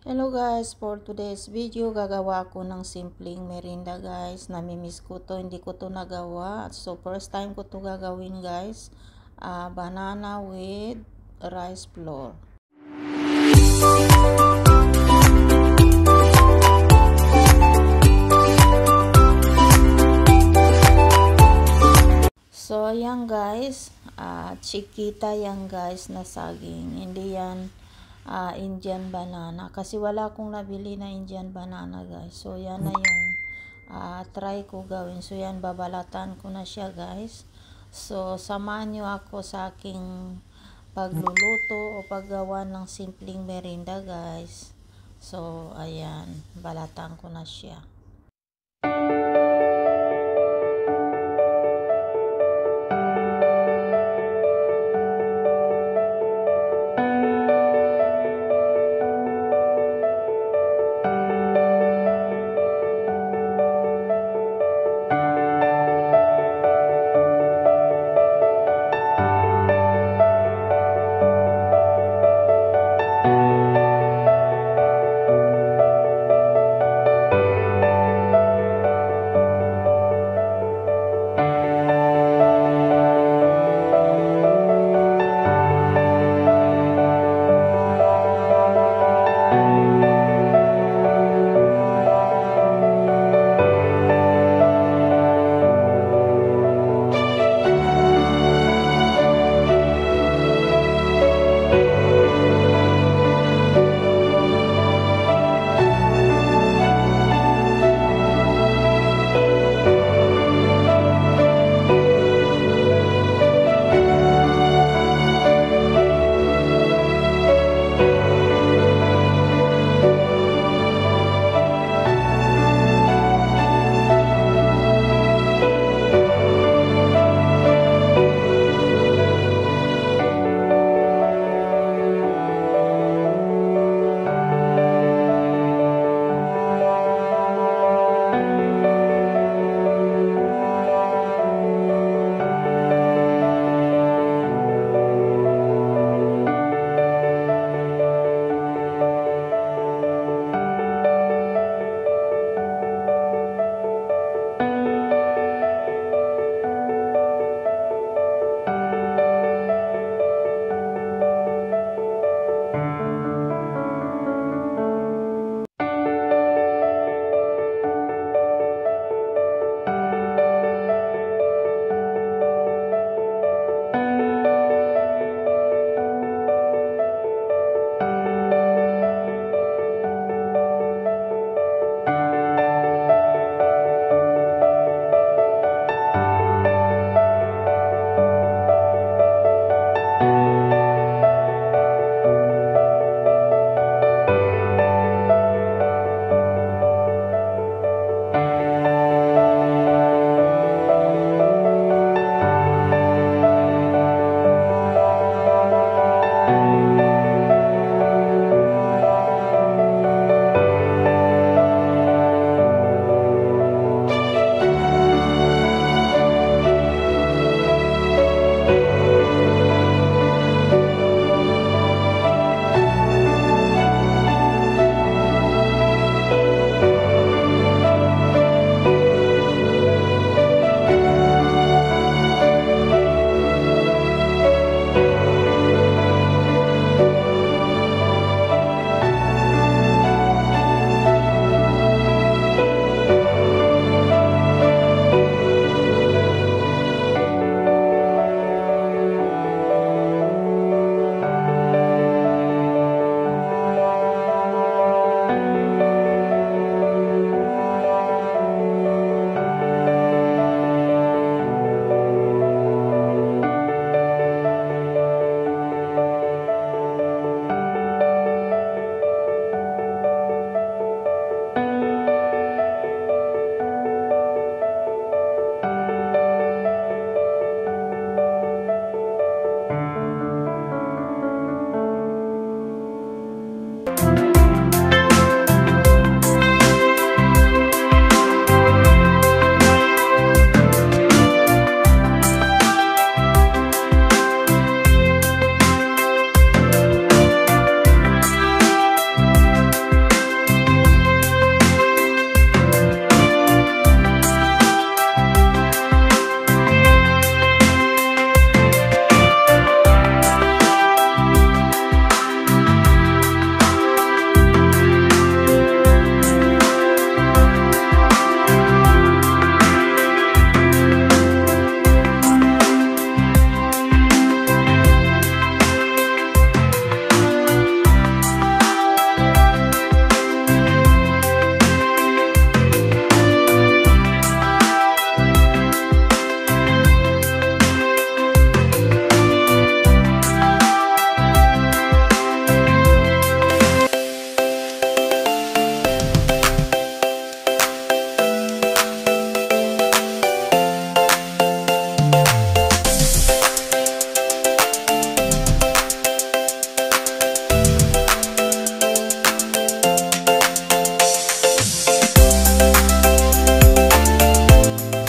Hello guys, for today's video gagawa ako ng simpleng merinda guys. Namimiss ko to, hindi ko to nagawa. So first time ko to gagawin guys. Banana with rice flour. So ayan guys, chiquita yan guys na saging. Hindi yan Indian banana kasi wala akong nabili na Indian banana guys. So yan na yung try ko gawin. So yan, babalatan ko na siya guys. So samahan nyo ako sa aking pagluluto o paggawa ng simpleng merinda guys. So ayan, balatan ko na siya.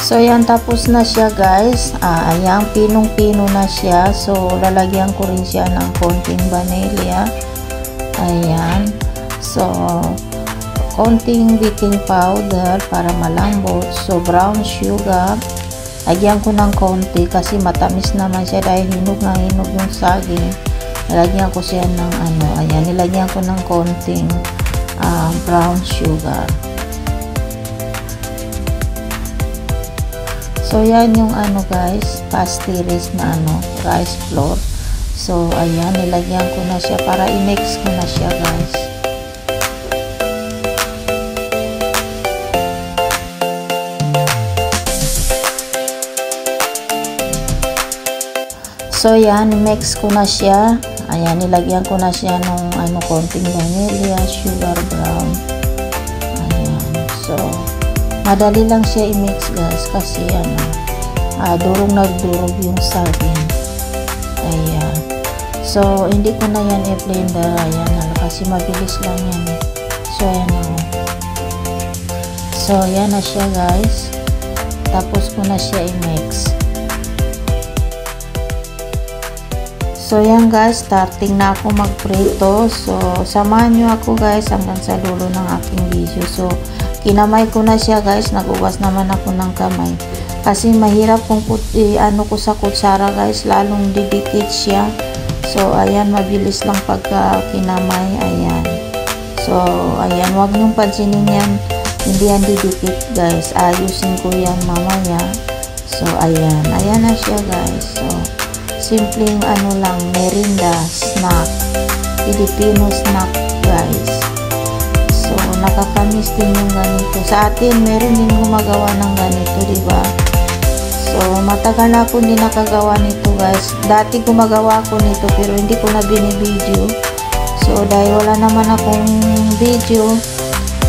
So yan, tapos na siya guys. Ayan, pinong-pino na siya. So lalagyan ko rin siya ng konting vanilla. Ayan. So konting baking powder para malambot. So brown sugar. Lagyan ko ng konti kasi matamis naman siya dahil hinog na hinog yung saging. Nilagyan ko siya ng ayan, nilagyan ko ng konting brown sugar. So yan yung guys, pastries na rice flour. So ayan, nilagyan ko na siya para i-mix ko na siya guys. So yan, mix ko na siya. Ayan, nilagyan ko na siya ng konting vanilla, sugar brown. Ayan. So madali lang siya i-mix guys kasi durog na durog yung saging. Ayan. So hindi ko na yan i-blender. Ayan, kasi mabilis lang yan. So ayan So yan na siya guys. Tapos ko na siya i-mix. So yan guys, starting na ako magprito. So samahan nyo ako guys hanggang sa dulo ng aking video. So kinamay ko na siya guys, nagugas naman ako ng kamay. Kasi mahirap kung ko sa kutsara guys, lalong didikit siya. So ayan, mabilis lang pagka kinamay. Ayan. So ayan, wag nyong pansinin yan, hindi yan didikit guys. Ayusin ko yan mamaya. So ayan, ayan na siya guys. So simpleng lang, merinda, snack, Filipino snack guys. So nakakamiss din yung ganito. Sa atin meron din gumagawa ng ganito, diba? So matagal na ako hindi nakagawa nito guys. Dati gumagawa ako nito pero hindi ko na binibideo. So dahil wala naman akong video,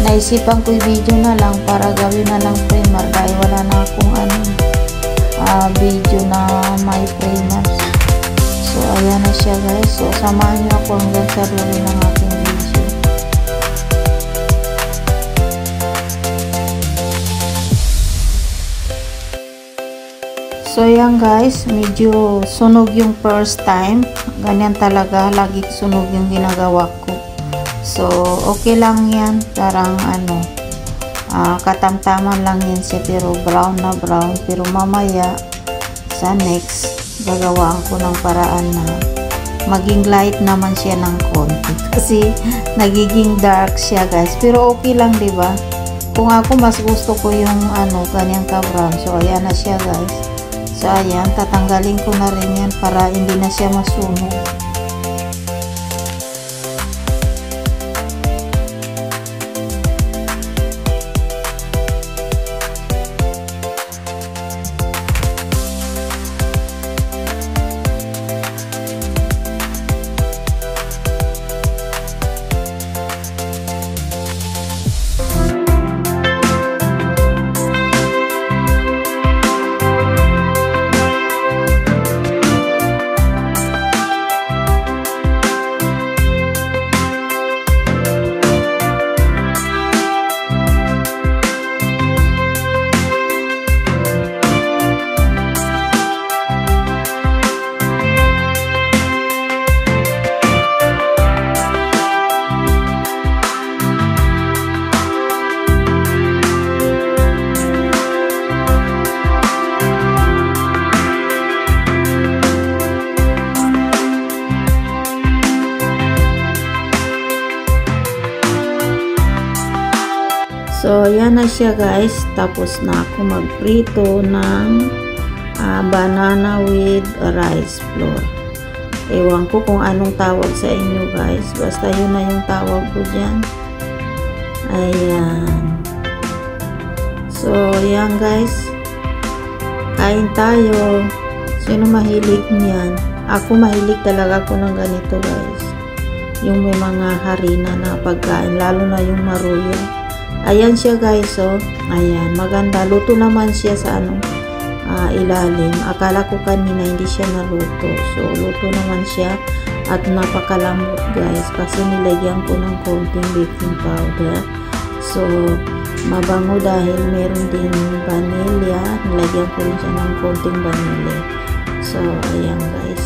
naisipan ko i-video na lang para gawin na lang primer dahil wala na akong video na may primers. So ayan na siya guys. So samahan nyo ako hanggang sa dulo ng aking video. So yan guys, medyo sunog yung first time. Ganyan talaga, lagi sunog yung ginagawa ko. So okay lang yan, parang katamtaman lang yan siya, pero brown na brown. Pero mamaya sa next gagawaan ko ng paraan na maging light naman siya ng konti kasi nagiging dark siya guys, pero okay lang, diba? Kung ako mas gusto ko yung kanyang ka brown. So ayan na siya guys. So ayan, tatanggalin ko na rin yan para hindi na siya masunog. So yan na siya guys. Tapos na ako magprito ng banana with rice flour. Ewan ko kung anong tawag sa inyo guys, basta yun na yung tawag ko dyan. Ayan. So yan guys, kain tayo. Sino mahilig niyan? Ako mahilig talaga ako ng ganito guys, yung may mga harina na pagkain, lalo na yung maruyo. Ayan siya guys, oh. Ayan, maganda. Luto naman siya sa ilalim. Akala ko kanina hindi siya naluto. So, luto naman siya at napakalambot guys kasi nilagyan ko ng konting baking powder. So, mabango dahil meron din vanilla. Nilagyan ko rin siya ng konting vanilla. So, ayan guys.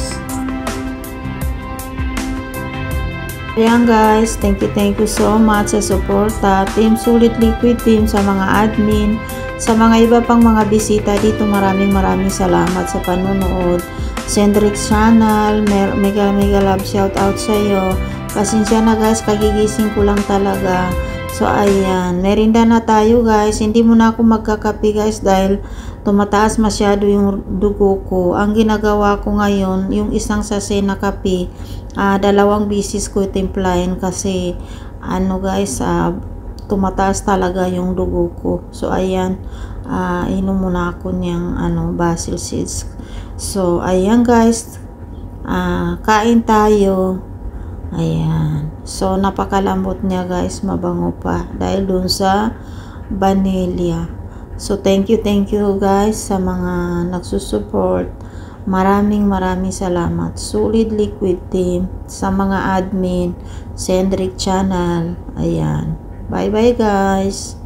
Ayan guys, thank you so much sa suporta. Team Sulit Liquid Team, sa mga admin, sa mga iba pang mga bisita dito, maraming salamat sa panonood. Sendrix Channel, mega love shout out sa iyo. Pasensya na guys, kagigising ko lang talaga. So ayan, merinda na tayo guys. Hindi muna ako magkakape guys dahil tumataas masyado yung dugo ko. Ang ginagawa ko ngayon, yung isang sase na kape, 2 bisis ko timplahin kasi ano guys, tumataas talaga yung dugo ko. So ayan, inom muna ako niyang basil seeds. So ayan guys, kain tayo. Ayan. So napakalambot niya guys, mabango pa dahil dun sa vanilla. So thank you guys sa mga nagsusupport. Maraming salamat. Sulit Liquid Team, sa mga admin, Sendrix Channel. Ayan. Bye guys.